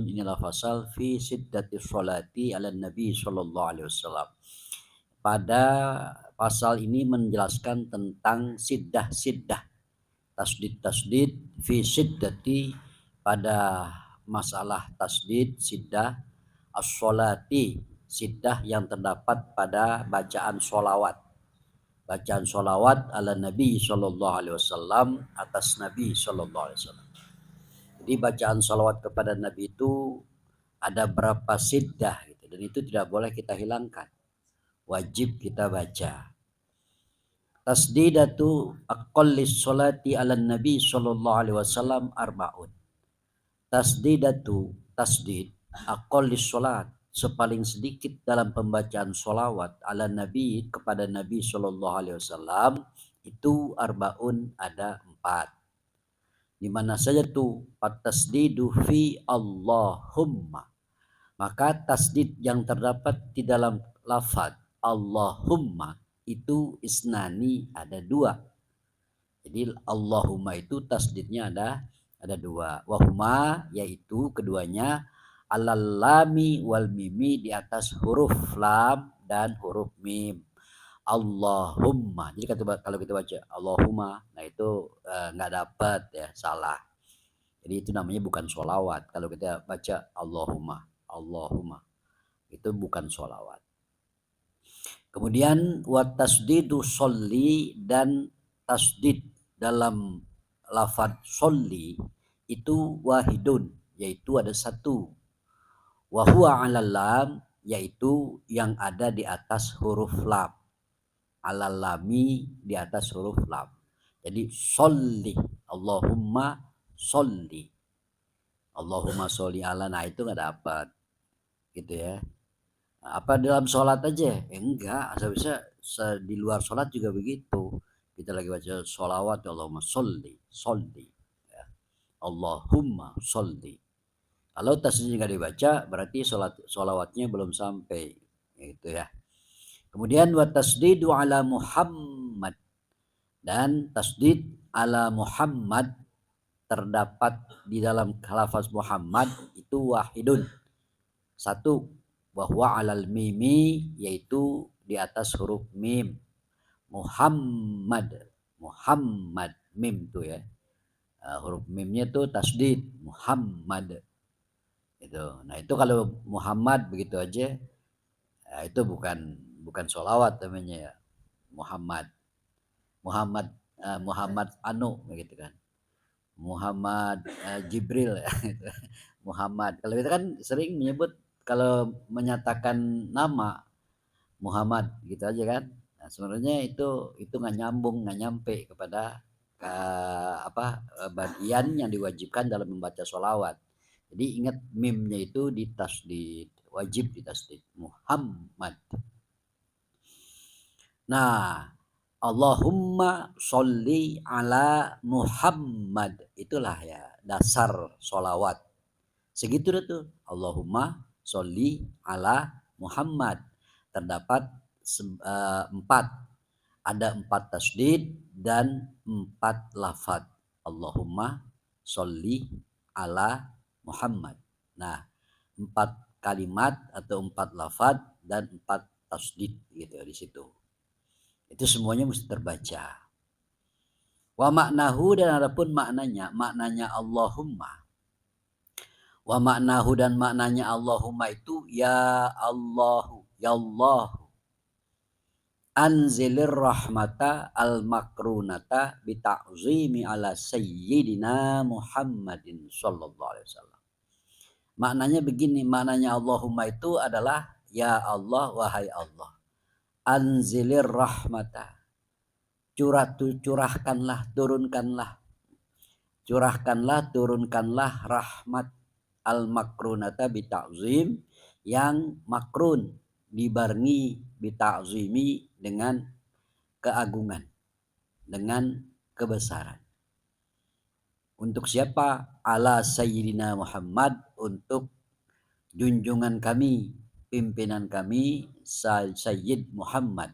faslun, inilah fasal fi siddati sholati ala nabi sallallahu alaihi wasallam. Pada pasal ini menjelaskan tentang siddah-siddah, tasdid-tasdid fi siddati, pada masalah tasdid siddah as-sholati, siddah yang terdapat pada bacaan sholawat. Bacaan sholawat ala Nabi sallallahu alaihi wasallam, atas Nabi sallallahu alaihi wasallam. Jadi bacaan sholawat kepada Nabi itu ada berapa siddah gitu, dan itu tidak boleh kita hilangkan. Wajib kita baca. Tasdidatu aqallis sholati ala Nabi sallallahu alaihi wasallam arbaun. Tasdidatu, tasdid aqallis sholat, sepaling sedikit dalam pembacaan sholawat ala Nabi, kepada Nabi sallallahu alaihi wasallam, itu arbaun, ada 4. Di mana saja tuh? At-tasdidu fi Allahumma, maka tasdid yang terdapat di dalam lafaz Allahumma itu isnani, ada 2. Jadi Allahumma itu tasdidnya ada 2. Wahuma, yaitu keduanya, alal lami wal mimi, di atas huruf lam dan huruf mim. Allahumma. Jadi kalau kita baca Allahumma, nah itu nggak dapat ya, salah. Jadi itu namanya bukan sholawat. Kalau kita baca Allahumma, Allahumma, itu bukan sholawat. Kemudian wat tasdidu sholli, dan tasdid dalam lafaz sholli itu wahidun, yaitu ada 1. Wa huwa 'alal lam, yaitu yang ada di atas huruf lam. 'Alal lami, di atas huruf lam. Jadi sholli, Allahumma sholli, Allahumma sholli ala, nah itu nggak dapat gitu ya. Apa dalam sholat aja? Enggak, bisa di luar sholat juga begitu. Kita lagi baca sholawat, Allahumma sholli, sholli ya. Allahumma sholli. Kalau tasdidnya nggak dibaca, berarti sholawatnya belum sampai gitu ya. Kemudian wa tasdidu ala Muhammad, dan tasdid ala Muhammad terdapat di dalam lafaz Muhammad itu wahidun, 1. Bahwa alal mimi, yaitu di atas huruf mim. Muhammad, Muhammad, mim tuh ya. Huruf mimnya tuh tasdid Muhammad. Itu. Nah, itu kalau Muhammad begitu aja, itu bukan sholawat namanya ya. Muhammad. Muhammad Muhammad anu begitu kan. Muhammad Jibril ya. Muhammad. Kalau kita kan sering menyebut, kalau menyatakan nama Muhammad gitu aja kan. Nah, sebenarnya itu nggak nyambung, nggak nyampe kepada bagian yang diwajibkan dalam membaca sholawat. Jadi ingat, mimnya itu ditasdid, wajib ditasdid Muhammad. Nah, Allahumma sholli ala Muhammad, itulah ya dasar sholawat. Segitu dah tuh. Allahumma sholli ala Muhammad. Terdapat 4. Ada 4 tasdid dan 4 lafaz. Allahumma sholli ala Muhammad. Nah, 4 kalimat atau 4 lafaz dan 4 tasdid gitu di situ. Itu semuanya mesti terbaca. Wa maknahu, dan adapun maknanya Allahumma. Wa maknahu, dan maknanya Allahumma itu ya Allahu, ya Allah, anzilir rahmata al makrunata bi ta'zimi ala sayyidina Muhammadin sallallahu alaihi wasallam. Maknanya begini, maknanya Allahumma itu adalah ya Allah, wahai Allah, anzilir rahmata, turunkanlah rahmat al makrunata bi ta'zim, yang makrun dibarengi bi ta'zimi, dengan keagungan, dengan kebesaran. Untuk siapa? Ala sayyidina Muhammad, untuk junjungan kami, pimpinan kami, Sayyid Muhammad,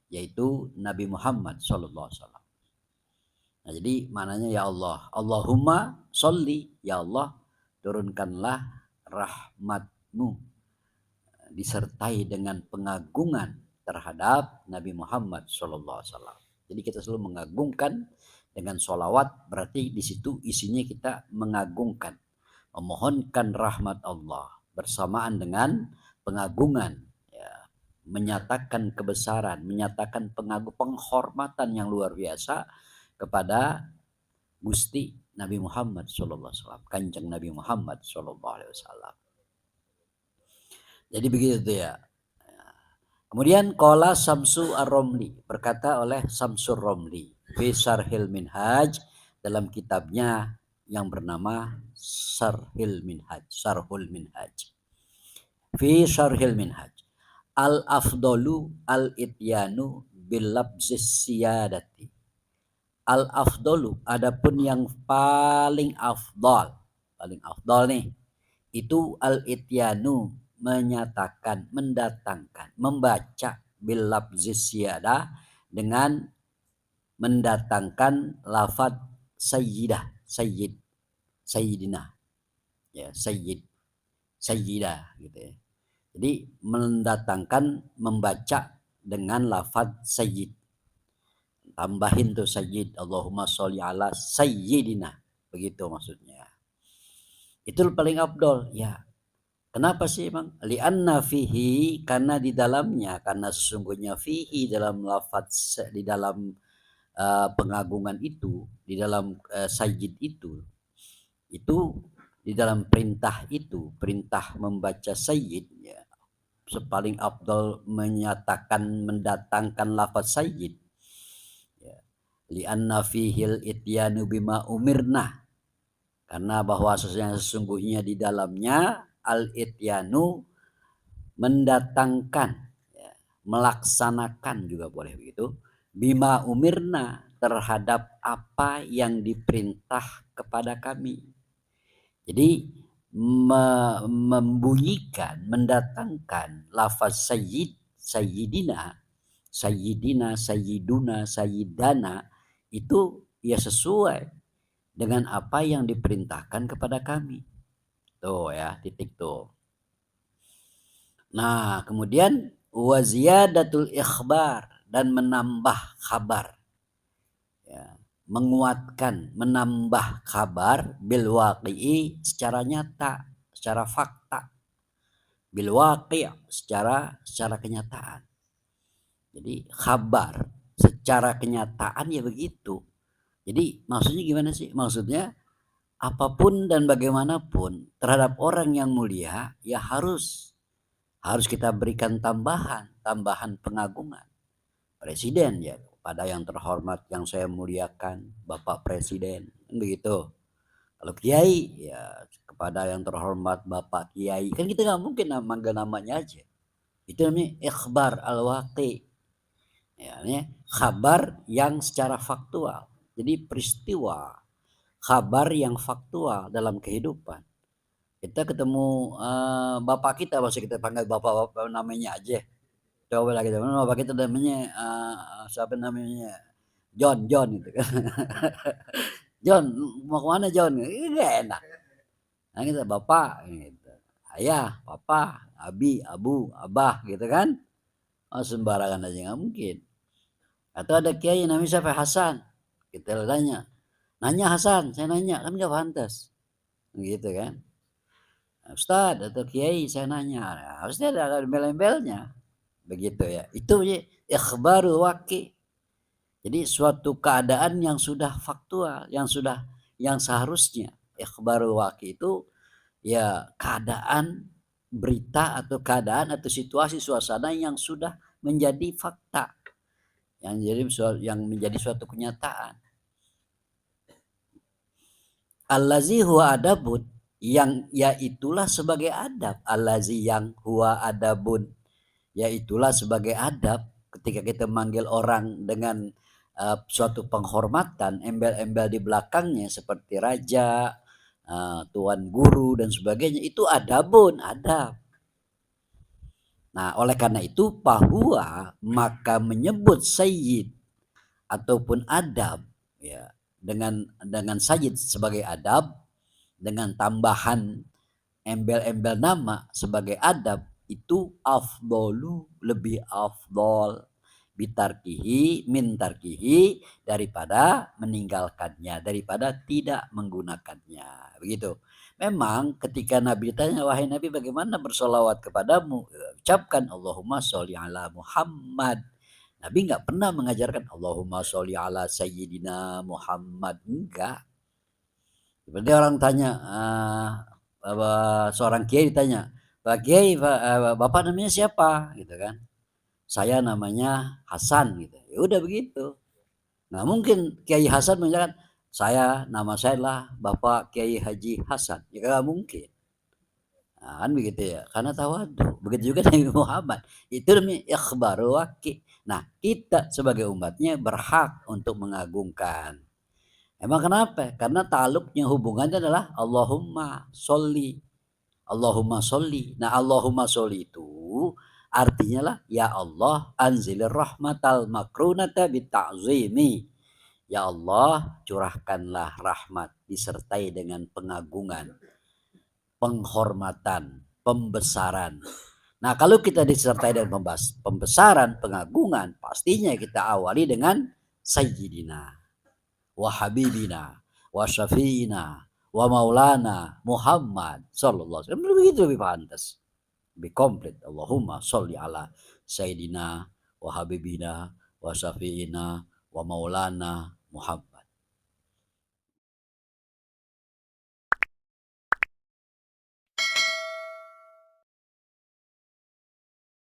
yaitu Nabi Muhammad sallallahu alaihi wasallam. Nah, jadi maknanya ya Allah, Allahumma sholli, ya Allah turunkanlah rahmatmu, disertai dengan pengagungan terhadap Nabi Muhammad SAW. Jadi kita selalu mengagungkan dengan sholawat, berarti di situ isinya kita mengagungkan, memohonkan rahmat Allah bersamaan dengan pengagungan, ya, menyatakan kebesaran, menyatakan penghormatan yang luar biasa kepada Gusti Nabi Muhammad SAW, Kanjeng Nabi Muhammad SAW. Jadi begitu tuh ya. Kemudian qala Samsu Ar-Romli, berkata oleh Samsur Romli fi Syarhil Minhaj, dalam kitabnya yang bernama Syarhul Minhaj. Fi Syarhil Minhaj. Al-afdalu al-ityanu bil labzis siyadati. Al-afdalu, adapun yang paling afdal nih, itu al-ityanu, menyatakan, mendatangkan, membaca bil labzis siyadah, dengan mendatangkan lafaz sayyidah, sayyidina, ya, sayyidah gitu ya. Jadi mendatangkan, membaca dengan lafaz sayyid, tambahin tuh sayyid, Allahumma sholli ala sayyidina, begitu maksudnya. Itu paling afdal ya. Kenapa sih Bang? Li'anna fihi, karena di dalamnya, karena sesungguhnya fihi, dalam lafaz, di dalam pengagungan itu, di dalam sayyid itu di dalam perintah itu, perintah membaca sayyid, ya, sepaling afdal menyatakan, mendatangkan lafaz sayyid, ya. Li'anna fihil ityanu bima umirna, karena bahwa sesungguhnya di dalamnya al-ityanu, mendatangkan, ya, melaksanakan juga boleh begitu, bima umirna, terhadap apa yang diperintah kepada kami. Jadi membunyikan, mendatangkan lafaz sayyid, sayyidina, sayyiduna, sayyidana, itu ya sesuai dengan apa yang diperintahkan kepada kami. Tuh ya, titik tuh. Nah, kemudian wa ziyadatul ikhbar, dan menambah kabar. Ya, menguatkan, menambah kabar bil waqi'i, secara nyata, secara fakta. Bil waqi', secara kenyataan. Jadi kabar secara kenyataan ya begitu. Jadi maksudnya gimana sih? Maksudnya apapun dan bagaimanapun terhadap orang yang mulia, ya harus kita berikan tambahan pengagungan. Presiden, ya, pada yang terhormat yang saya muliakan, Bapak Presiden, begitu. Kalau kiai, ya kepada yang terhormat Bapak Kiai. Kan kita nggak mungkin manggil namanya aja. Itu namanya ikhbar al-waqi. Ya, ini kabar yang secara faktual. Jadi peristiwa, kabar yang faktual dalam kehidupan. Kita ketemu bapak kita, masih kita panggil bapak namanya aja. Coba lagi teman, bapak kita namanya siapa namanya, John gitu kan. John, mau kemana John? Ini gak enak. Nah kita bapak gitu, ayah, papa, abi, abu, abah gitu kan. Sembarangan aja nggak mungkin. Atau ada kiai namanya siapa, Hasan, kita nanya Hasan, saya nanya, kan nggak pantas gitu kan. Ustadz atau kiai saya nanya, nah, harusnya ada embel-embelnya begitu ya. Itu ya ikhbarul waqi. Jadi suatu keadaan yang sudah faktual, yang seharusnya. Ikhbarul waqi itu ya keadaan, berita atau keadaan atau situasi suasana yang sudah menjadi fakta, yang menjadi suatu kenyataan. Allazi huwa adabun, yang yaitulah sebagai adab. Allazi, yang huwa adabun, yaitulah sebagai adab. Ketika kita manggil orang dengan suatu penghormatan, embel-embel di belakangnya seperti raja, tuan guru dan sebagainya, itu adabun, adab. Nah, oleh karena itu bahwa maka menyebut sayyid ataupun adab, ya, dengan sayyid sebagai adab, dengan tambahan embel-embel nama sebagai adab itu afdolu, lebih afdol bitarkihi min tarkihi, daripada meninggalkannya, daripada tidak menggunakannya. Begitu. Memang ketika Nabi ditanya, wahai Nabi bagaimana bersolawat kepadamu? Ucapkan Allahumma sholli ala Muhammad. Nabi nggak pernah mengajarkan Allahumma sholli ala Sayyidina Muhammad. Enggak. Seperti orang tanya, seorang kiai ditanya, Pak Kiai, Bapak namanya siapa? Gitu kan. Saya namanya Hasan gitu. Ya udah begitu. Nah mungkin Kiai Hasan mengatakan, nama saya adalah Bapak Kiai Haji Hasan. Ya nggak mungkin. Nah, kan begitu ya. Karena tawadu. Begitu juga Nabi Muhammad. Itu namanya ikhbaru waki. Nah kita sebagai umatnya berhak untuk mengagungkan. Emang kenapa? Karena taluknya hubungannya adalah Allahumma sholli. Allahumma sholli. Nah Allahumma sholli itu artinya lah ya Allah anzilir rahmatal makrunata bita'zimi. Ya Allah curahkanlah rahmat disertai dengan pengagungan, penghormatan, pembesaran. Nah kalau kita disertai dengan pembesaran, pengagungan, pastinya kita awali dengan Sayyidina wa habibina wa syafi'ina wa maulana Muhammad sallallahu alaihi wasallam. Begitu lebih pantas, lebih komplit. Allahumma sholli ala sayyidina wa habibina wa syafi'ina wa maulana Muhammad.